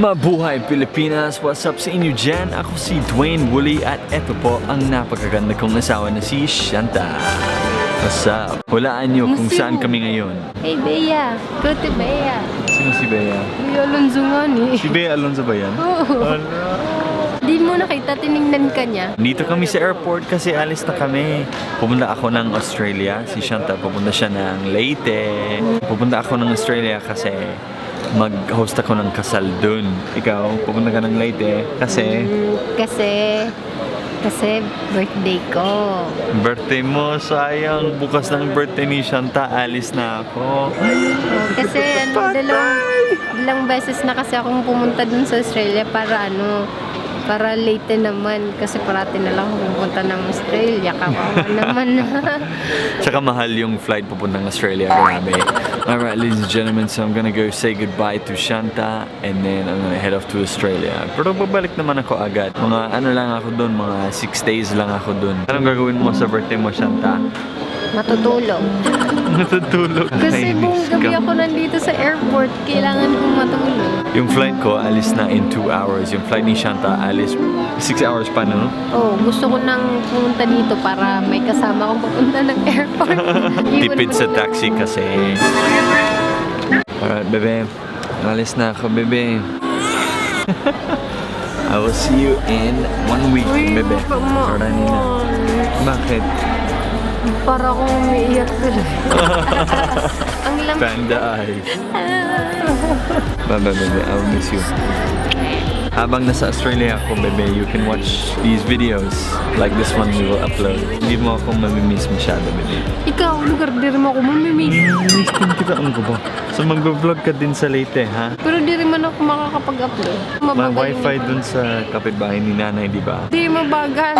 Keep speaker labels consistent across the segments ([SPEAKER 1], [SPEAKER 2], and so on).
[SPEAKER 1] Mabuhay Pilipinas! What's up sa inyo dyan? Ako si Dwayne Woolley at eto po ang napakaganda kong asawa na si Shanta. What's up? Hulaan nyo kung saan kami ngayon.
[SPEAKER 2] Hey Bea! Go to Bea!
[SPEAKER 1] Sino si Bea?
[SPEAKER 2] Bea Alonzo nga ni.
[SPEAKER 1] Si Bea Alonzo ba yan?
[SPEAKER 2] Oo. Di mo nakita, tinignan ka niya.
[SPEAKER 1] Dito kami sa airport kasi alis na kami. Pupunta ako ng Australia. Si Shanta, pupunta siya ng Leyte. Pupunta ako ng Australia kasi mag-host ako ng kasal dun. Ikaw, pupunta ka ng Leyte kasi...
[SPEAKER 2] Kasi birthday ko.
[SPEAKER 1] Birthday mo, sayang. Bukas ng birthday ni Shanta, alis na ako.
[SPEAKER 2] Kasi dalawang beses na kasi akong pumunta dun sa Australia para late naman. Kasi parati na lang ako pupunta ng Australia. Kawawa naman.
[SPEAKER 1] Tsaka mahal yung flight papuntang Australia. Grabe. Alright, ladies and gentlemen, so I'm gonna go say goodbye to Shanta and then I'm gonna head off to Australia. Pero babalik naman ako agad. Mga lang ako dun, mga 6 days lang ako dun. Anong gagawin mo sa birthday mo, Shanta?
[SPEAKER 2] Matutulog.
[SPEAKER 1] Matutulog.
[SPEAKER 2] Kasi buong gabi ako nandito sa airport, kailangan kong matulog.
[SPEAKER 1] Yung flight ko, alis na in 2 hours. Yung flight ni Shanta, alis 6 hours pa, no?
[SPEAKER 2] Oh, gusto ko nang pumunta dito para may kasama akong papunta ng airport.
[SPEAKER 1] Tipid sa taxi kasi. Alright, bebe. Alis na ako, bebe. I will see you in 1 week, bebe. Karani na. Bakit?
[SPEAKER 2] Para akong umiiyak tuloy. Ang lamig.
[SPEAKER 1] Panda eyes. Bye-bye, bebe. I will miss you. Habang nasa Australia ako, bebe, you can watch these videos like this one we will upload. Hindi mo ako mamimiss masyado, bebe.
[SPEAKER 2] Ikaw, lugar din mo ako mamimiss.
[SPEAKER 1] Miss din kita, ano ko ba? So mag-vlog ka din sa Leyte, ha?
[SPEAKER 2] Pero di rin man ako makakapag-upload.
[SPEAKER 1] May wifi dun sa kapitbahay ni nanay, di ba?
[SPEAKER 2] Di mabagal.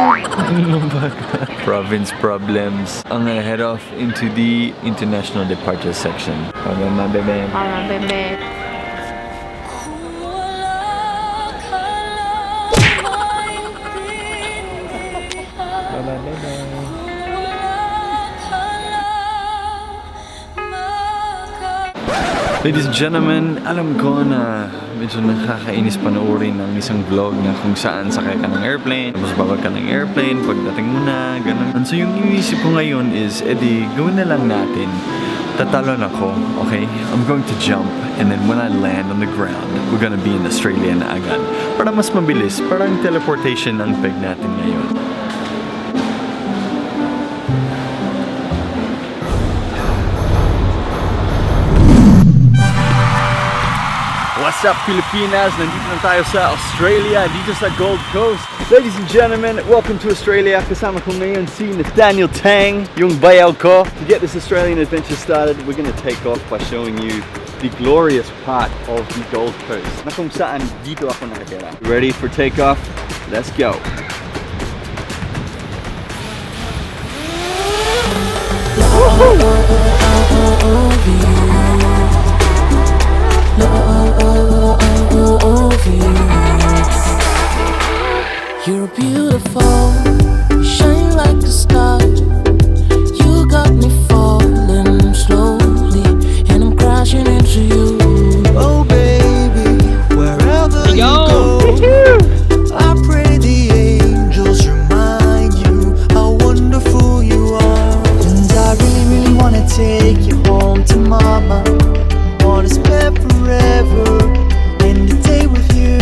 [SPEAKER 1] Province problems. I'm gonna head off into the international departure section. Pagama, bebe.
[SPEAKER 2] Para bebe.
[SPEAKER 1] Ladies and gentlemen, alam ko na medyo nakakainis panoorin ng isang vlog na kung saan sakay ka ng airplane, tapos babag ka ng airplane, pagdating mo na, ganun. And so yung iniisip ko ngayon is, edi, gawin na lang natin. Tatalon ako, okay? I'm going to jump, and then when I land on the ground, we're gonna be in Australia na agad. Para mas mabilis, parang teleportation ang peg natin ngayon. What's up, Filipinas? Nandito na tayo sa Australia, dito sa Gold Coast. Ladies and gentlemen, welcome to Australia. Kasama ko ngayon si Nathaniel Tang, yung bayaw ko. To get this Australian adventure started, we're gonna take off by showing you the glorious part of the Gold Coast, na kung saan dito ako nakatira. Ready for takeoff? Let's go!
[SPEAKER 3] You're beautiful, you shine like a star. You got me falling slowly, and I'm crashing into you. Oh baby, wherever you go, I pray the angels remind you how wonderful you are. And I really, really wanna take you home to mama. Wanna spend forever in the day with you.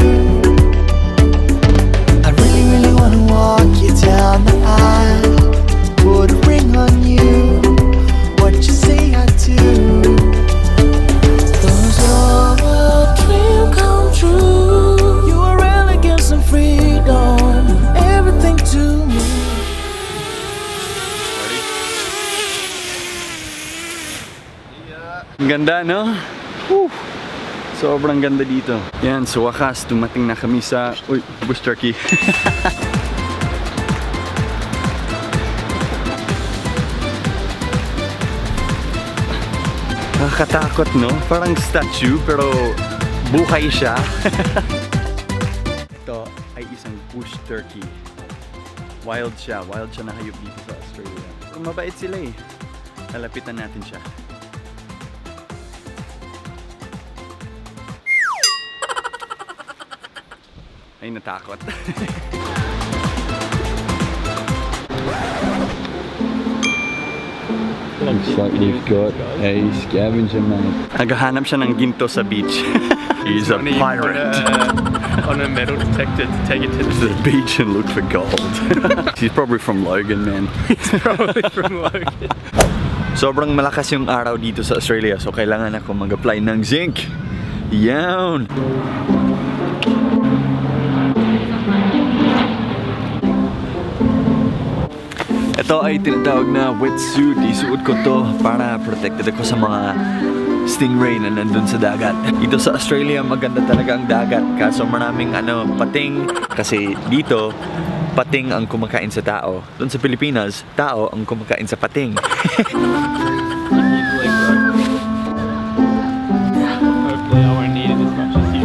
[SPEAKER 3] I really, really wanna walk you down the aisle, put a ring on you, what you say I do. 'Cause you're a dream come true. You are elegance and freedom, everything to me.
[SPEAKER 1] Ang ganda, no? Whew. Sobrang ganda dito. Yan, sa wakas, dumating na kami sa... Uy, bush turkey. Nakakatakot, no? Parang statue, pero buhay siya. Ito ay isang bush turkey. Wild siya na hayop dito sa Australia. Pero mabait sila eh. Lalapitan natin siya. ay natakot. Looks like they've got a scavenger map. Naghahanap siya ng ginto sa beach. He's a pirate.
[SPEAKER 4] On a metal detector to take it to
[SPEAKER 1] The beach and look for gold. He's probably from Logan, man.
[SPEAKER 4] probably from Logan.
[SPEAKER 1] Sobrang malakas yung araw dito sa Australia, so kailangan ako mag-apply ng zinc. Yan! Ito ay tinatawag na wetsuit. Isuot ko to para protected ako sa mga stingray na nandun sa dagat. Dito sa Australia, maganda talaga ang dagat. Kaso maraming pating. Kasi dito, pating ang kumakain sa tao. Doon sa Pilipinas, tao ang kumakain sa pating.
[SPEAKER 4] Hopefully I won't need it as much as you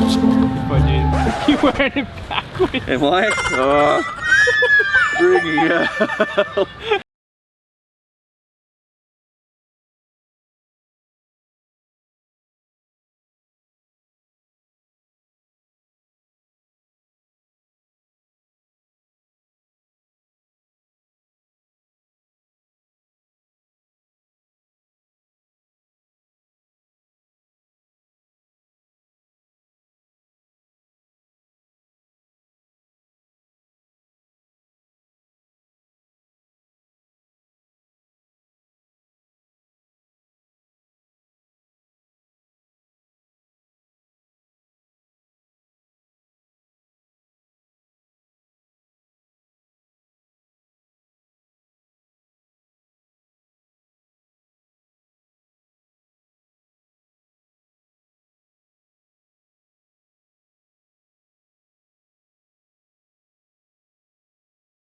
[SPEAKER 4] if I do. You're wearing it backwards.
[SPEAKER 1] Am I? Oh, bringing out.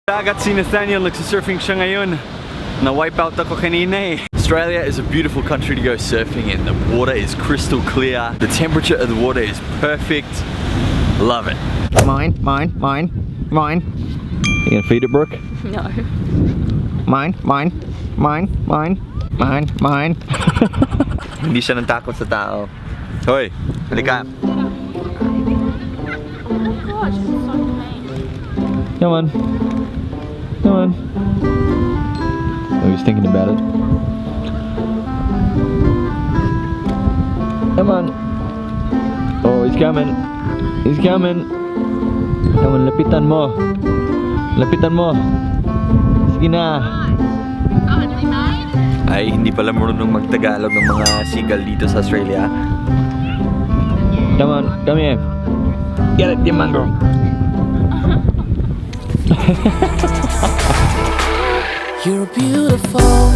[SPEAKER 1] Dagat si Nathaniel, nagsasurfing siya ngayon. Na-wipe out ako kanina eh. Australia is a beautiful country to go surfing in. The water is crystal clear. The temperature of the water is perfect. Love it. Mine. You gonna feed it, Brooke?
[SPEAKER 2] No.
[SPEAKER 1] Mine. Hindi siya natakot sa tao. Hoy, halika. Come on. Oh, he's thinking about it. Come on. Oh, he's coming. Come on, lapitan mo. Sige na. Ay, hindi pala marunong magtagalog ng mga seagull dito sa Australia. Come here. Get it, Dimango.
[SPEAKER 3] You're beautiful,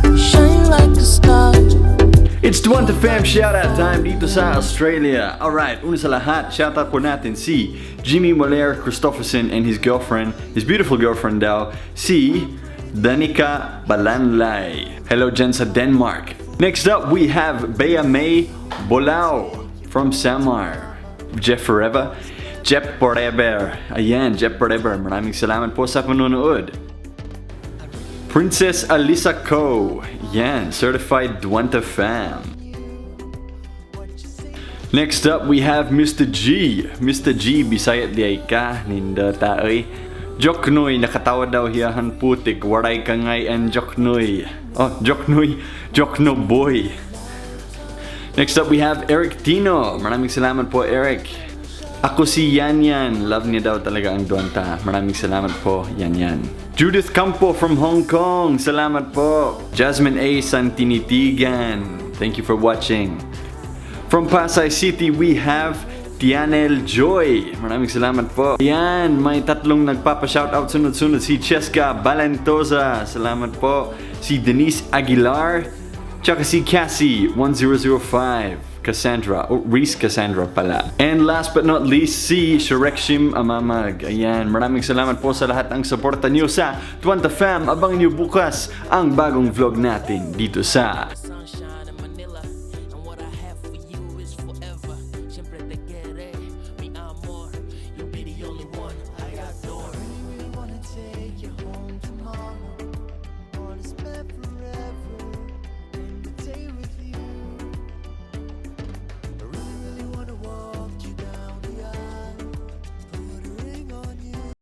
[SPEAKER 3] you shine like a star.
[SPEAKER 1] It's Duanta Fam shoutout time dito sa Australia. Alright, una sa lahat, shoutout po natin si Jimmy Moller Christopherson and his girlfriend, his beautiful girlfriend daw, si Danica Balanlay. Hello dyan sa Denmark. Next up, we have Bea May Bolao from Samar. Jeff Forever. Ayan, Jeff Forever. Maraming salamat po sa panonood. Princess Alisa Ko. Yan, certified Duanta Fam. Next up, we have Mr. G. Mr. G, bisayat di ay ka, ninda taoy. Joknoy, nakatawa daw hiyahan putik, waray kangay and Joknoy. Oh, Jokno boy. Next up, we have Eric Tino. Maraming salamat po, Eric. Ako si Yan. Love niya daw talaga ang Duanta. Maraming salamat po, Yan. Judith Campo from Hong Kong. Salamat po. Jasmine A. Santinitigan. Thank you for watching. From Pasay City, we have Tianel Joy. Maraming salamat po. Ayan, may tatlong nagpapa-shoutout sunod-sunod. Si Cheska Valentosa. Salamat po. Si Denise Aguilar. Tsaka si Cassie 1005. Cassandra, Reese Cassandra pala. And last but not least, si Sharekshim Amamag. Ayan, maraming salamat po sa lahat ng suporta nyo sa Duanta Fam. Abangan nyo bukas ang bagong vlog natin dito sa